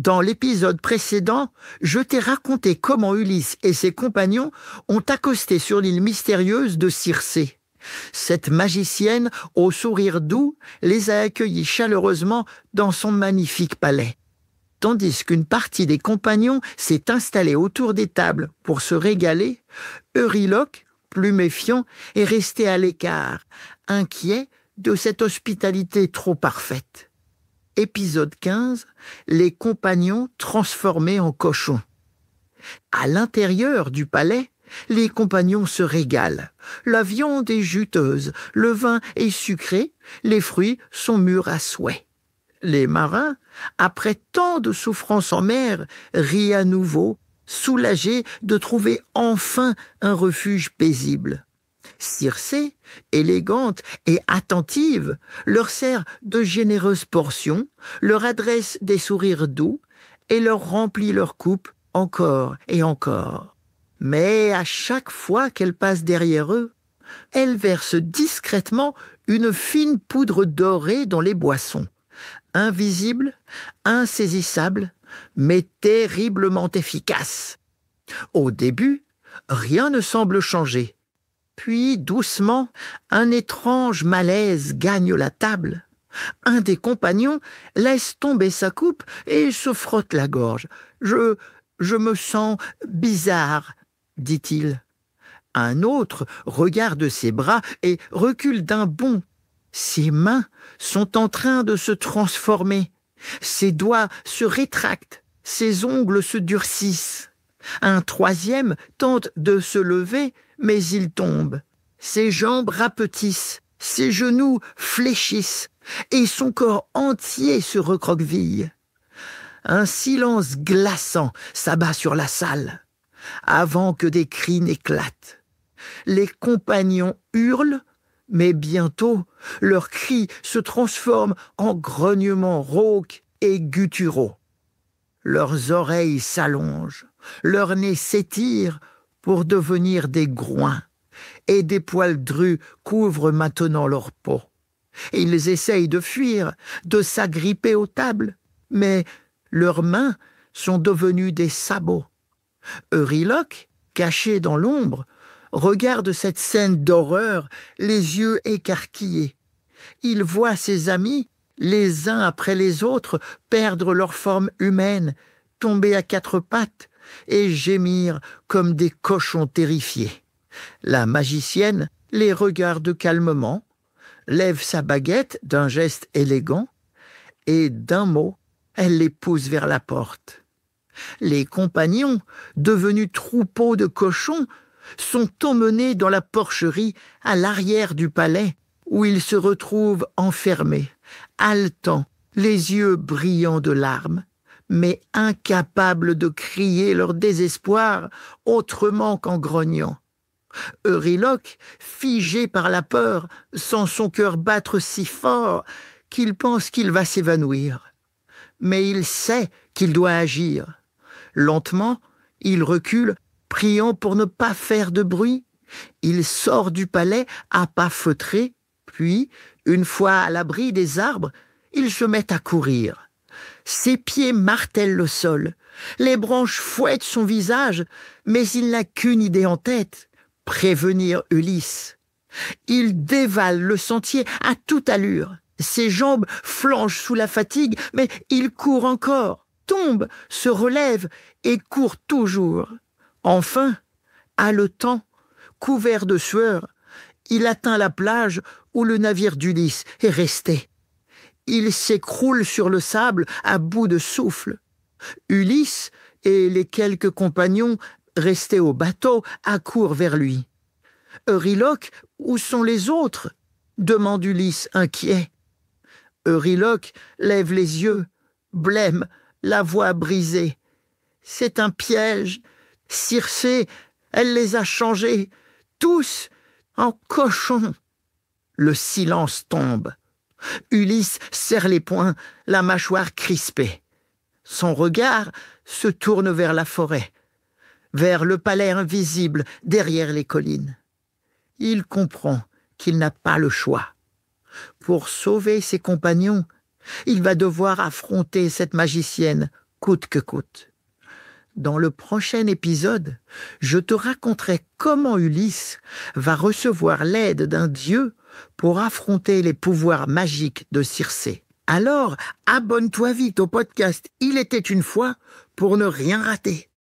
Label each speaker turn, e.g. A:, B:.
A: Dans l'épisode précédent, je t'ai raconté comment Ulysse et ses compagnons ont accosté sur l'île mystérieuse de Circé. Cette magicienne, au sourire doux, les a accueillis chaleureusement dans son magnifique palais. Tandis qu'une partie des compagnons s'est installée autour des tables pour se régaler, Euryloque, plus méfiant, est resté à l'écart, inquiet de cette hospitalité trop parfaite. Épisode 15, les compagnons transformés en cochons. À l'intérieur du palais, les compagnons se régalent. La viande est juteuse, le vin est sucré, les fruits sont mûrs à souhait. Les marins, après tant de souffrances en mer, rient à nouveau, soulagés de trouver enfin un refuge paisible. Circé, élégante et attentive, leur sert de généreuses portions, leur adresse des sourires doux et leur remplit leur coupe encore et encore. Mais à chaque fois qu'elle passe derrière eux, elle verse discrètement une fine poudre dorée dans les boissons. Invisible, insaisissable, mais terriblement efficace. Au début, rien ne semble changer. Puis, doucement, un étrange malaise gagne la table. Un des compagnons laisse tomber sa coupe et se frotte la gorge. Je me sens bizarre, dit-il. Un autre regarde ses bras et recule d'un bond. Ses mains sont en train de se transformer. Ses doigts se rétractent, ses ongles se durcissent. Un troisième tente de se lever, mais il tombe. Ses jambes rapetissent, ses genoux fléchissent, et son corps entier se recroqueville. Un silence glaçant s'abat sur la salle, avant que des cris n'éclatent. Les compagnons hurlent, mais bientôt, leurs cris se transforment en grognements rauques et gutturaux. Leurs oreilles s'allongent, leurs nez s'étirent pour devenir des groins, et des poils drus couvrent maintenant leur peau. Ils essayent de fuir, de s'agripper aux tables, mais leurs mains sont devenues des sabots. Euryloque, caché dans l'ombre, regarde cette scène d'horreur, les yeux écarquillés. Il voit ses amis, les uns après les autres, perdre leur forme humaine, tomber à quatre pattes et gémir comme des cochons terrifiés. La magicienne les regarde calmement, lève sa baguette d'un geste élégant, et d'un mot, elle les pousse vers la porte. Les compagnons, devenus troupeaux de cochons, sont emmenés dans la porcherie à l'arrière du palais, où ils se retrouvent enfermés, haletants, les yeux brillants de larmes, mais incapables de crier leur désespoir autrement qu'en grognant. Euryloque, figé par la peur, sent son cœur battre si fort qu'il pense qu'il va s'évanouir. Mais il sait qu'il doit agir. Lentement, il recule, priant pour ne pas faire de bruit. Il sort du palais à pas feutrés, puis, une fois à l'abri des arbres, il se met à courir. Ses pieds martèlent le sol, les branches fouettent son visage, mais il n'a qu'une idée en tête, prévenir Ulysse. Il dévale le sentier à toute allure. Ses jambes flanchent sous la fatigue, mais il court encore, tombe, se relève et court toujours. Enfin, haletant, couvert de sueur, il atteint la plage où le navire d'Ulysse est resté. Il s'écroule sur le sable à bout de souffle. Ulysse et les quelques compagnons restés au bateau accourent vers lui. « Euryloque, où sont les autres ?» demande Ulysse inquiet. Euryloque lève les yeux, blême, la voix brisée. « C'est un piège. Circé, elle les a changés, tous en cochons. » Le silence tombe. Ulysse serre les poings, la mâchoire crispée. Son regard se tourne vers la forêt, vers le palais invisible derrière les collines. Il comprend qu'il n'a pas le choix. Pour sauver ses compagnons, il va devoir affronter cette magicienne coûte que coûte. Dans le prochain épisode, je te raconterai comment Ulysse va recevoir l'aide d'un dieu pour affronter les pouvoirs magiques de Circé. Alors, abonne-toi vite au podcast Il était une fois pour ne rien rater.